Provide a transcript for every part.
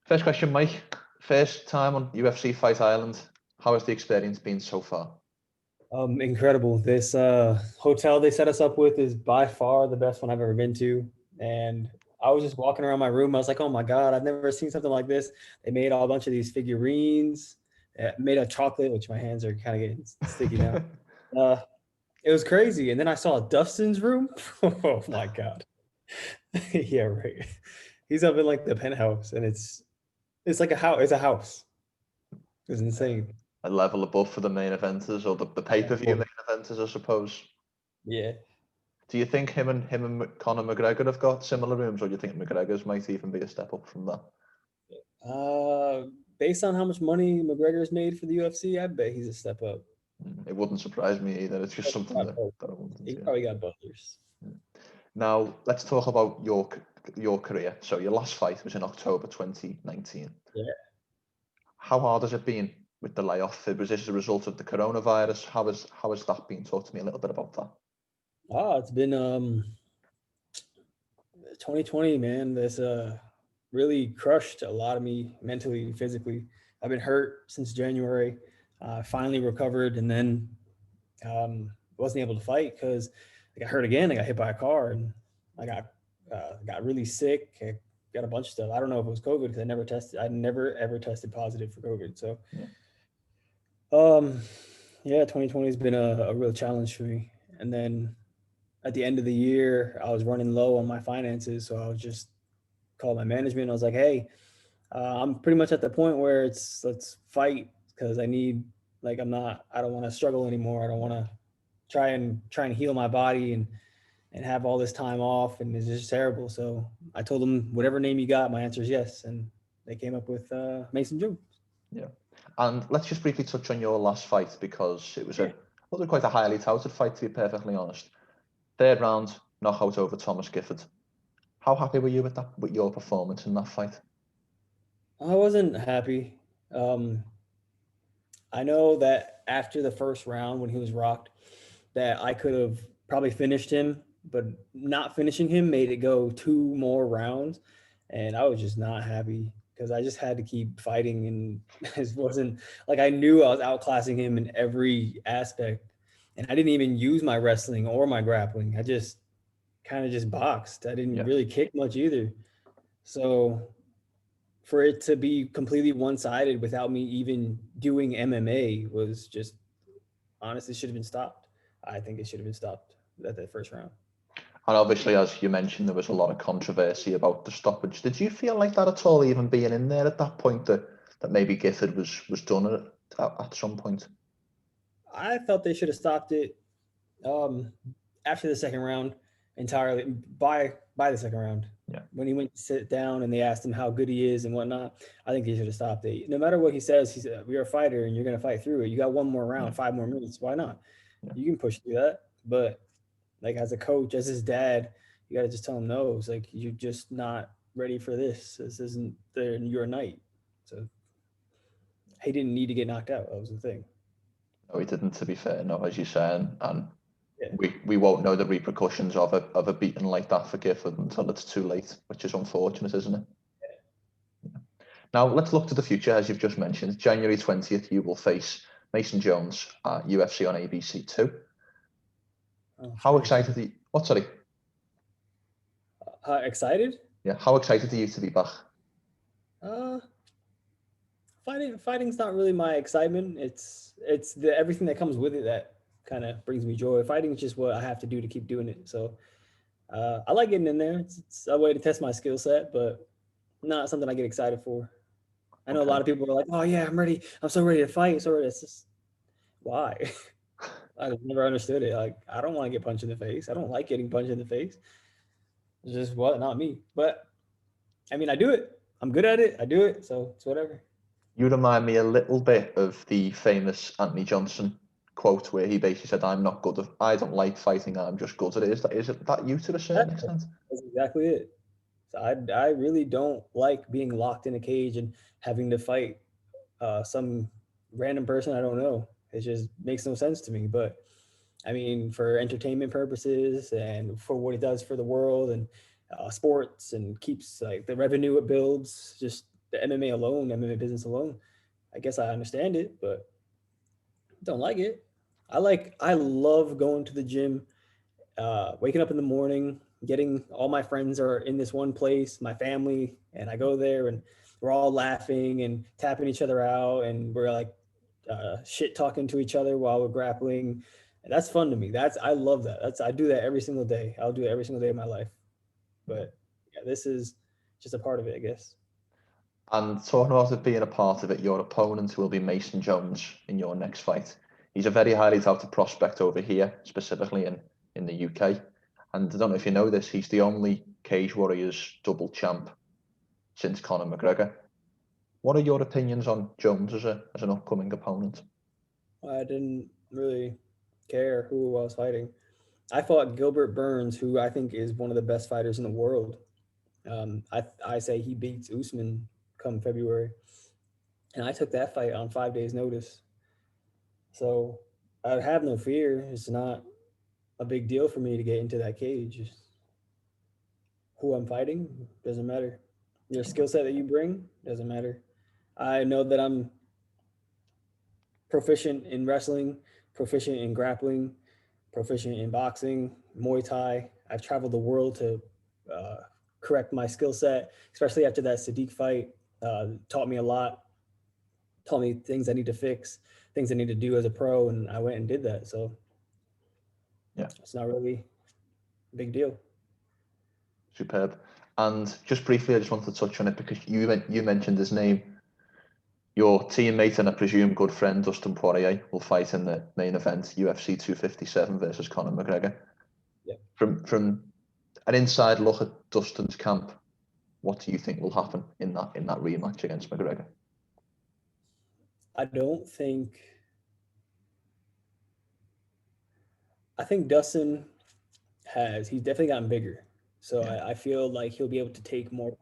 First question, Mike. First time on UFC Fight Island. How has the experience been so far? Incredible. This hotel they set us up with is by far the best one I've ever been to. And I was just walking around my room. I was like, oh my God, I've never seen something like this. They made a bunch of these figurines, made of chocolate, which my hands are kind of getting sticky now. Uh, it was crazy. And then I saw Dustin's room. Oh my God. Yeah, right. He's up in like the penthouse and it's like a house. It's a house. It's insane. A level above for the main eventers or the pay-per-view main eventers, I suppose. Yeah. Do you think him and Conor McGregor have got similar rooms, or do you think McGregor's might even be a step up from that? Based on how much money McGregor's made for the UFC, I bet he's a step up. It wouldn't surprise me either. It's just something that I wanted. He probably got buzzers. Now let's talk about your career. So your last fight was in October 2019. Yeah. How hard has it been with the layoff? Was this a result of the coronavirus? How has that been? Talk to me a little bit about that. It's been 2020, man. This really crushed a lot of me mentally, physically. I've been hurt since January. Finally recovered, and then wasn't able to fight because I got hurt again. I got hit by a car, and I got really sick. I got a bunch of stuff. I don't know if it was COVID because I never ever tested positive for COVID. So, yeah, 2020 has been a real challenge for me. And then at the end of the year, I was running low on my finances, so I was just called my management. I was like, "Hey, I'm pretty much at the point where let's fight because I need I don't want to struggle anymore. I don't want to try and heal my body and have all this time off, and it's just terrible." So I told them, whatever name you got, my answer is yes, and they came up with Mason Jones. Yeah, and let's just briefly touch on your last fight because it was quite a highly touted fight, to be perfectly honest. Third round knockout over Thomas Gifford. How happy were you with your performance in that fight? I wasn't happy. I know that after the first round when he was rocked, that I could have probably finished him, but not finishing him made it go 2 more rounds, and I was just not happy because I just had to keep fighting, and it wasn't like I knew I was outclassing him in every aspect, and I didn't even use my wrestling or my grappling. I just kind of just boxed. I didn't really kick much either. So for it to be completely one-sided without me even doing MMA was just honestly should have been stopped. I think it should have been stopped at the first round. And obviously, as you mentioned, there was a lot of controversy about the stoppage. Did you feel like that at all, even being in there at that point, that maybe Gifford was done at some point? I felt they should have stopped it after the second round entirely. By the second round, when he went to sit down and they asked him how good he is and whatnot, I think he should have stopped it. No matter what he says, he said, "You're a fighter and you're going to fight through it. You got one more round, 5 more minutes. Why not? You can push through that." But as a coach, as his dad, you got to just tell him no. It's like, you're just not ready for this. This isn't your night. So he didn't need to get knocked out. That was the thing. No, he didn't, to be fair. No, as you say, and we won't know the repercussions of a beating like that for Gifford until it's too late, which is unfortunate, isn't it? Yeah. Now let's look to the future, as you've just mentioned. January 20th, you will face Mason Jones at UFC on ABC 2. How excited are you? What, sorry? Excited? Yeah. How excited are you to be back? Fighting's not really my excitement. It's everything that comes with it that kind of brings me joy. Fighting is just what I have to do to keep doing it. So I like getting in there. It's a way to test my skill set, but not something I get excited for. I know a lot of people are like, "Oh yeah, I'm ready. I'm so ready to fight." So it's just why? I've never understood it. Like, I don't want to get punched in the face. I don't like getting punched in the face. It's just not me. But I mean, I do it. I'm good at it. I do it. So it's whatever. You remind me a little bit of the famous Anthony Johnson quote where he basically said, I don't like fighting, I'm just good at it. Is it that you to a certain extent? That's exactly it. So I really don't like being locked in a cage and having to fight some random person I don't know. It just makes no sense to me. But I mean, for entertainment purposes and for what it does for the world and sports and keeps like the revenue it builds, just the MMA alone, MMA business alone, I guess I understand it, but don't like it. I love going to the gym, waking up in the morning, getting all my friends are in this one place, my family, and I go there and we're all laughing and tapping each other out, and we're like shit talking to each other while we're grappling. And that's fun to me. I love that. I do that every single day. I'll do it every single day of my life. But yeah, this is just a part of it, I guess. And talking about it being a part of it, your opponent will be Mason Jones in your next fight. He's a very highly touted prospect over here, specifically in the UK. And I don't know if you know this, he's the only Cage Warriors double champ since Conor McGregor. What are your opinions on Jones as an upcoming opponent? I didn't really care who I was fighting. I fought Gilbert Burns, who I think is one of the best fighters in the world. I say he beats Usman come February, and I took that fight on 5 days' notice. So I have no fear. It's not a big deal for me to get into that cage. Who I'm fighting doesn't matter. Your skill set that you bring doesn't matter. I know that I'm proficient in wrestling, proficient in grappling, proficient in boxing, Muay Thai. I've traveled the world to correct my skill set, especially after that Sadiq fight. Taught me a lot, taught me things I need to fix, things I need to do as a pro, and I went and did that. So yeah, it's not really a big deal. Superb. And just briefly, I just wanted to touch on it because you mentioned his name. Your teammate and I presume good friend Dustin Poirier will fight in the main event, UFC 257 versus Conor McGregor. Yeah. From an inside look at Dustin's camp, what do you think will happen in that rematch against McGregor? I think Dustin he's definitely gotten bigger. So I feel like he'll be able to take more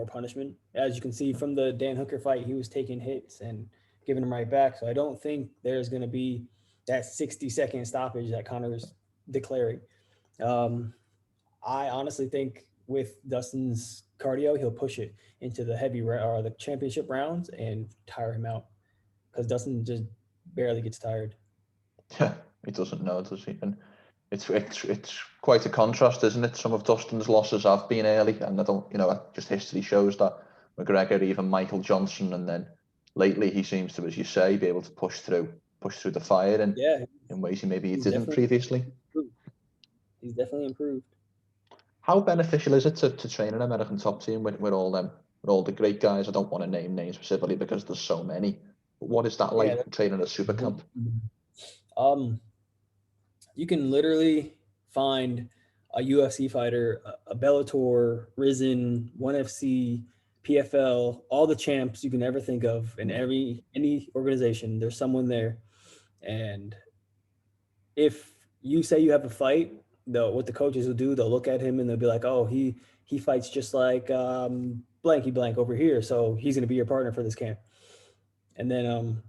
punishment. As you can see from the Dan Hooker fight, he was taking hits and giving them right back. So I don't think there's going to be that 60-second stoppage that Conor's declaring. I honestly think with Dustin's cardio, he'll push it into the the championship rounds and tire him out because Dustin just barely gets tired. Yeah, he doesn't know, does he? And it's quite a contrast, isn't it? Some of Dustin's losses have been early, and I don't, just history shows that McGregor, even Michael Johnson, and then lately he seems to, as you say, be able to push through the fire in ways he maybe didn't previously. He's definitely improved. How beneficial is it to train an American top team with all the great guys? I don't want to name names specifically because there's so many. But what is that like training a super camp? You can literally find a UFC fighter, a Bellator, Risen, ONE FC, PFL, all the champs you can ever think of in any organization. There's someone there, and if you say you have a fight, what the coaches will do, they'll look at him and they'll be like, "Oh, he fights just like blanky blank over here, so he's going to be your partner for this camp." And then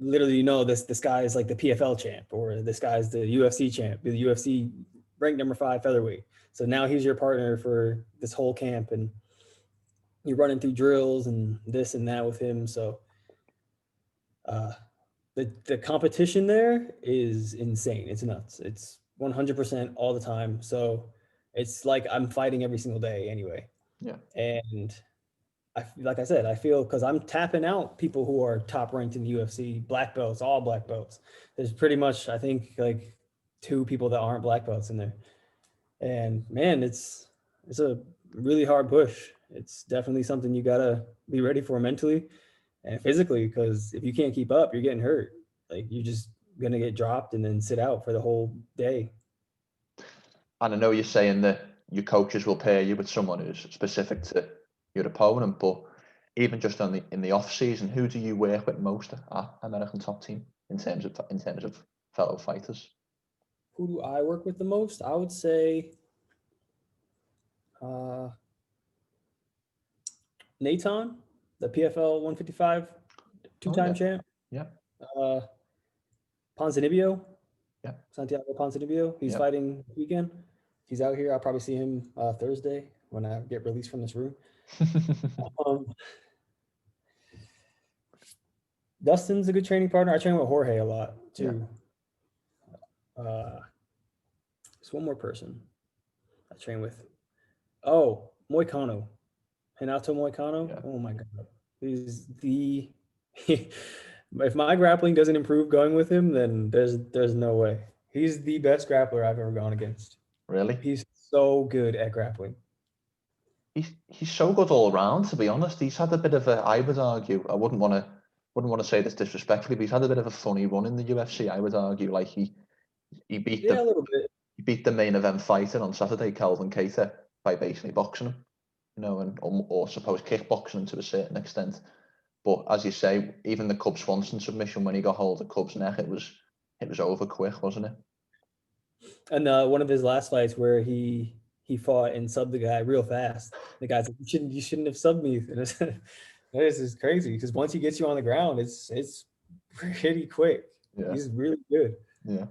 literally, this guy is like the PFL champ, or this guy's the UFC champ, the UFC ranked number 5 featherweight. So now he's your partner for this whole camp, and you're running through drills and this and that with him. So the competition there is insane. It's nuts. It's 100% all the time. So it's like I'm fighting every single day anyway. Yeah. And like I said, I feel because I'm tapping out people who are top ranked in the UFC, black belts, all black belts. There's pretty much, I think, like 2 people that aren't black belts in there. And man, it's a really hard push. It's definitely something you gotta be ready for mentally and physically, because if you can't keep up, you're getting hurt. Like you're just gonna get dropped and then sit out for the whole day. And I know you're saying that your coaches will pair you with someone who's specific to your opponent, but even just in the off season, who do you work with most at American Top Team in terms of fellow fighters? Who do I work with the most? I would say Nathan, the PFL 155 two-time champ. Yeah. Ponzinibbio. Yeah. Santiago Ponzinibbio. He's fighting this weekend. He's out here. I'll probably see him Thursday when I get released from this room. Dustin's a good training partner. I train with Jorge a lot too. There's one more person I train with. Oh, Moicano. Renato Moicano. Yeah. Oh my god. He's the if my grappling doesn't improve going with him, then there's no way. He's the best grappler I've ever gone against. Really? He's so good at grappling. He's so good all around, to be honest. He's had a bit of I would argue, I wouldn't want to say this disrespectfully, but he's had a bit of a funny run in the UFC, I would argue. Like he beat a little bit. He beat the main event fighter on Saturday, Calvin Kattar, by basically boxing him, and or suppose kickboxing him to a certain extent. But as you say, even the Cub Swanson submission, when he got hold of Cub's neck, it was over quick, wasn't it? And one of his last fights where he fought and subbed the guy real fast. The guy's like, you shouldn't have subbed me. And this is crazy because once he gets you on the ground, it's pretty quick. Yeah. He's really good. Yeah,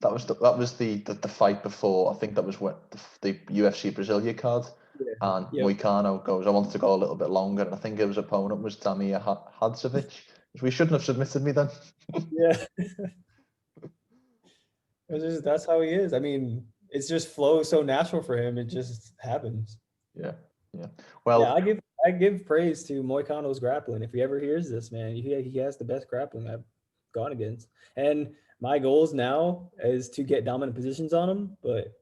that was the fight before. I think that was what the UFC Brasilia card. Yeah. And Moicano goes, I wanted to go a little bit longer, and I think his opponent was Damir Hadzovic. We shouldn't have submitted me then. Yeah. That's how he is. I mean, it just flows so natural for him. It just happens. Yeah. Well, yeah, I give praise to Moicano's grappling. If he ever hears this, man, he has the best grappling I've gone against. And my goals now is to get dominant positions on him, but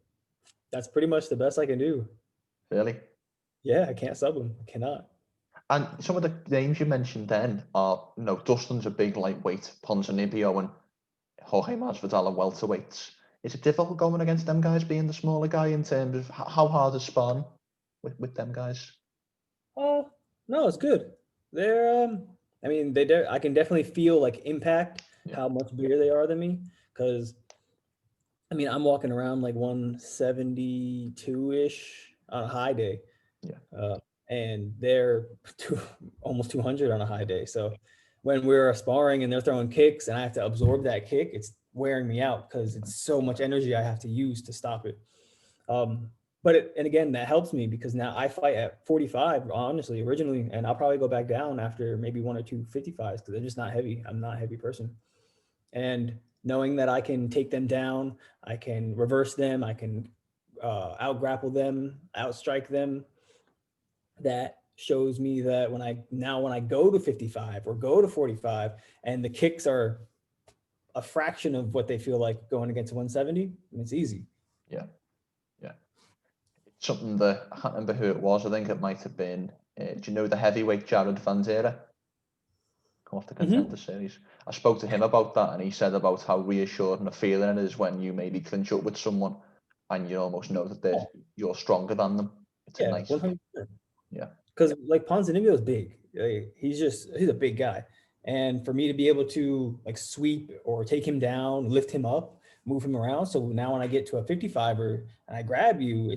that's pretty much the best I can do. Really? Yeah, I can't sub him. I cannot. And some of the names you mentioned then are, Dustin's a big lightweight, Ponzinibbio and Jorge Masvidal are welterweights. Is it difficult going against them guys being the smaller guy in terms of how hard is sparring with them guys? Oh, no, it's good. They're, I mean, I can definitely feel like impact, how much bigger they are than me. Because, I mean, I'm walking around like 172-ish on a high day. Yeah. And they're almost 200 on a high day. So when we're sparring and they're throwing kicks and I have to absorb that kick, it's wearing me out because it's so much energy I have to use to stop it. But again, that helps me because now I fight at 45, honestly, originally, and I'll probably go back down after maybe 1 or 2 55s because they're just not heavy. I'm not a heavy person. And knowing that I can take them down, I can reverse them, I can out grapple them, out strike them, that shows me that when I go to 55 or go to 45 and the kicks are a fraction of what they feel like going against 170, it's easy. Yeah. It's something that I can't remember who it was. I think it might have been, do you know the heavyweight Jared Vanzera? Come off the Contender Series. I spoke to him about that and he said about how reassuring a feeling it is when you maybe clinch up with someone and you almost know that you're stronger than them. It's a nice 100%. Yeah. Because like Ponzinibbio is big. He's a big guy. And for me to be able to like sweep or take him down, lift him up, move him around. So now when I get to a 55er and I grab you,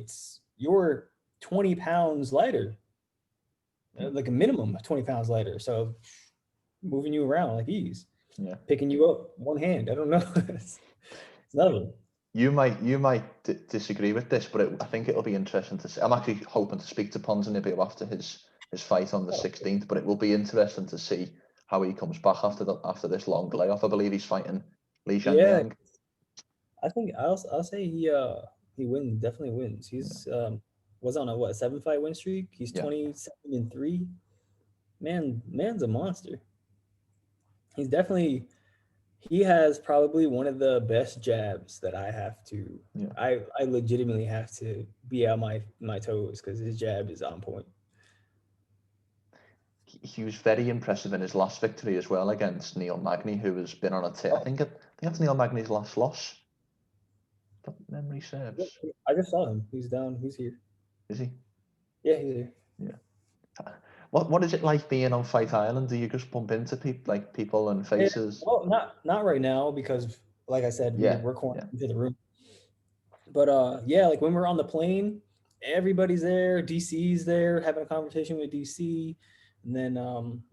you're 20 pounds lighter, like a minimum of 20 pounds lighter. So moving you around like ease, picking you up one hand. I don't know. It's nothing. You might disagree with this, but I think it'll be interesting to see. I'm actually hoping to speak to Ponzinibbio after his fight on the 16th, but it will be interesting to see how he comes back after this long layoff. I believe he's fighting Li Zhang. I think I'll say he wins, definitely wins. He's was on a 7-fight win streak. He's 27-3. Man's a monster. He has probably one of the best jabs that I have to. Yeah. I legitimately have to be on my toes because his jab is on point. He was very impressive in his last victory as well against Neil Magny, who has been on a tear. I think that's Neil Magny's last loss. If memory serves. I just saw him. He's down. He's here. Is he? Yeah, he's here. Yeah. What is it like being on Fight Island? Do you just bump into people and faces? Well, not right now because, like I said, we're quarantined into the room. But like when we're on the plane, everybody's there. DC's there, having a conversation with DC, and then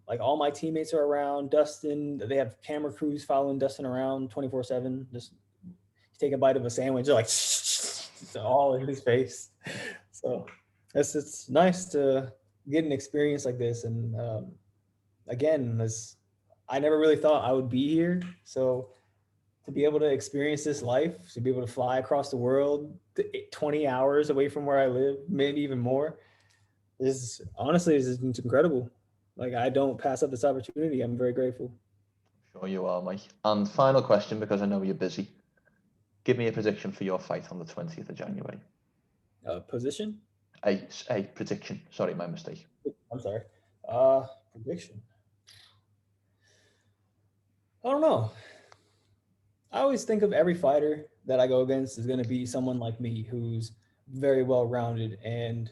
like all my teammates are around. Dustin, they have camera crews following Dustin around 24/7. Just take a bite of a sandwich, like it's all in his face. So it's nice to get an experience like this, and again, I never really thought I would be here. So to be able to experience this life, to be able to fly across the world 20 hours away from where I live, maybe even more, is honestly, it's incredible. Like, I don't pass up this opportunity. I'm very grateful. Sure you are, Mike. And final question, because I know you're busy. Give me a prediction for your fight on the 20th of January. Position? A prediction. Sorry, my mistake. I'm sorry. Prediction. I don't know. I always think of every fighter that I go against is going to be someone like me who's very well rounded, and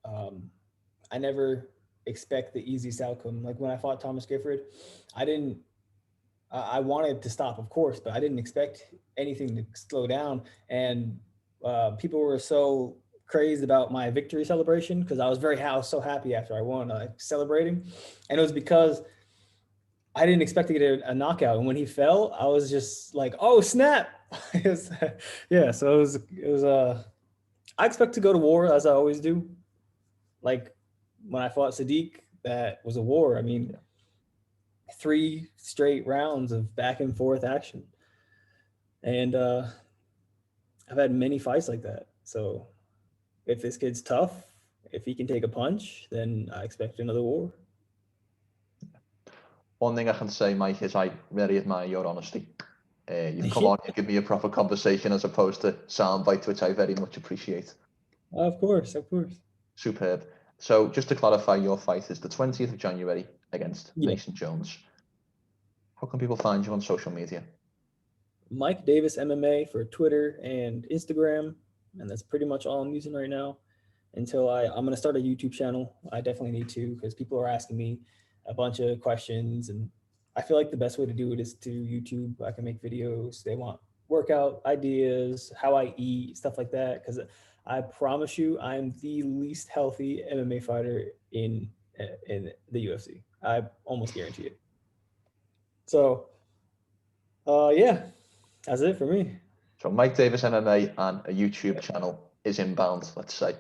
I never expect the easiest outcome. Like when I fought Thomas Gifford, I wanted to stop, of course, but I didn't expect anything to slow down. And people were so crazed about my victory celebration because I was so happy after I won, celebrating. And it was because I didn't expect to get a knockout. And when he fell, I was just like, oh, snap. Yeah. So it was, I expect to go to war as I always do. Like when I fought Sadiq, that was a war. I mean, 3 straight rounds of back and forth action. And I've had many fights like that. So if this kid's tough, if he can take a punch, then I expect another war. One thing I can say, Mike, is I really admire your honesty. You've come on and give me a proper conversation as opposed to sound bites, which I very much appreciate. Of course. Superb. So just to clarify, your fight is the 20th of January against Mason Jones. How can people find you on social media? Mike Davis MMA for Twitter and Instagram. And that's pretty much all I'm using right now until I'm going to start a YouTube channel. I definitely need to, because people are asking me a bunch of questions, and I feel like the best way to do it is to YouTube. I can make videos. They want workout ideas, how I eat, stuff like that. Because I promise you, I'm the least healthy MMA fighter in the UFC. I almost guarantee it. So, yeah, that's it for me. So Mike Davis MMA and a YouTube channel is inbound, let's say.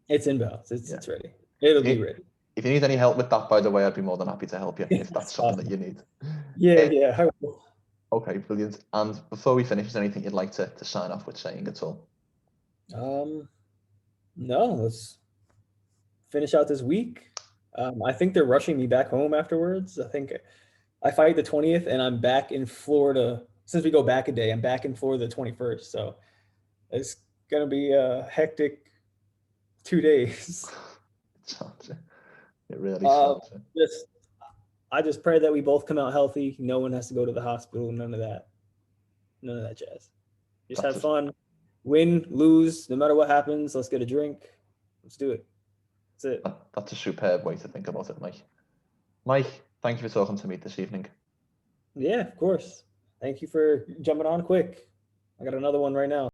It's inbound. It's ready. It'll be ready. If you need any help with that, by the way, I'd be more than happy to help you if that's something that you need. Yeah. Okay, brilliant. And before we finish, is there anything you'd like to sign off with saying at all? No, let's finish out this week. I think they're rushing me back home afterwards. I think I fight the 20th and I'm back in Florida. Since we go back a day, I'm back in Florida the 21st. So it's going to be a hectic 2 days. It really sounds it. I just pray that we both come out healthy. No one has to go to the hospital. None of that jazz. Just have fun. Win, lose, no matter what happens. Let's get a drink. Let's do it. That's it. That's a superb way to think about it, Mike. Mike, thank you for talking to me this evening. Yeah, of course. Thank you for jumping on quick. I got another one right now.